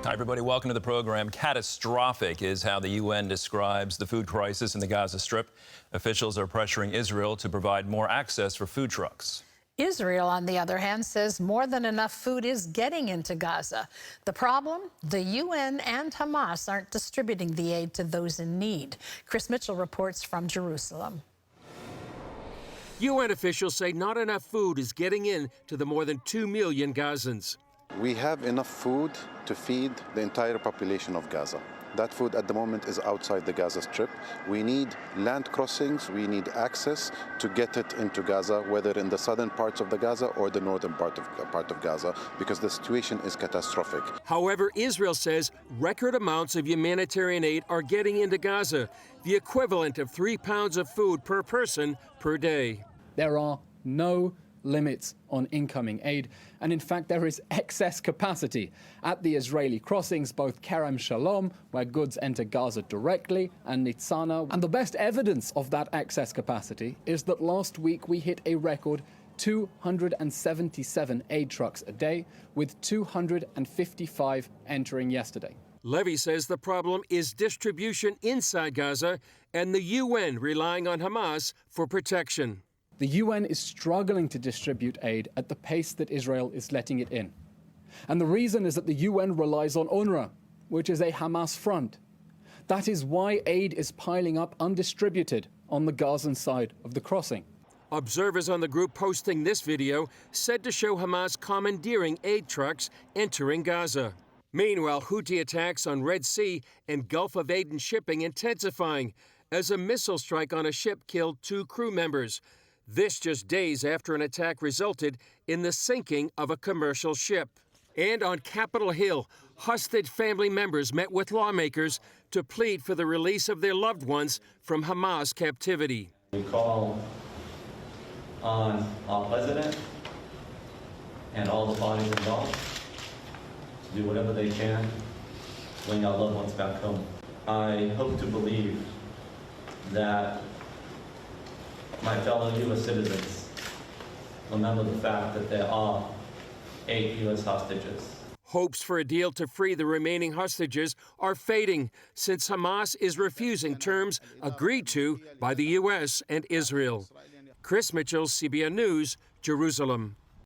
Hi, everybody. Welcome to the program. Catastrophic is how the UN describes the food crisis in the Gaza Strip. Officials are pressuring Israel to provide more access for food trucks. Israel, on the other hand, says more than enough food is getting into Gaza. The problem? The UN and Hamas aren't distributing the aid to those in need. Chris Mitchell reports from Jerusalem. UN officials say not enough food is getting in to the more than 2 million Gazans. We have enough food to feed the entire population of Gaza. That food at the moment is outside the Gaza Strip. We need land crossings, we need access to get it into Gaza, whether in the southern parts of the Gaza or the northern part of Gaza, because the situation is catastrophic. However, Israel says record amounts of humanitarian aid are getting into Gaza, the equivalent of 3 pounds of food per person per day. There are no limits on incoming aid, and in fact there is excess capacity at the Israeli crossings, both Kerem Shalom, where goods enter Gaza directly, and Nitzana. And the best evidence of that excess capacity is that last week we hit a record 277 aid trucks a day, with 255 entering yesterday. Levy says the problem is distribution inside Gaza and the UN relying on Hamas for protection. The UN is struggling to distribute aid at the pace that Israel is letting it in. And the reason is that the UN relies on UNRWA, which is a Hamas front. That is why aid is piling up undistributed on the Gazan side of the crossing. Observers on the group posting this video said to show Hamas commandeering aid trucks entering Gaza. Meanwhile, Houthi attacks on Red Sea and Gulf of Aden shipping intensifying as a missile strike on a ship killed 2 crew members. This just days after an attack resulted in the sinking of a commercial ship. And on Capitol Hill, hostage family members met with lawmakers to plead for the release of their loved ones from Hamas captivity. We call on our president and all the parties involved to do whatever they can to bring our loved ones back home. I hope to believe that my fellow U.S. citizens remember the fact that there are 8 U.S. hostages. Hopes for a deal to free the remaining hostages are fading since Hamas is refusing terms agreed to by the U.S. and Israel. Chris Mitchell, CBN News, Jerusalem.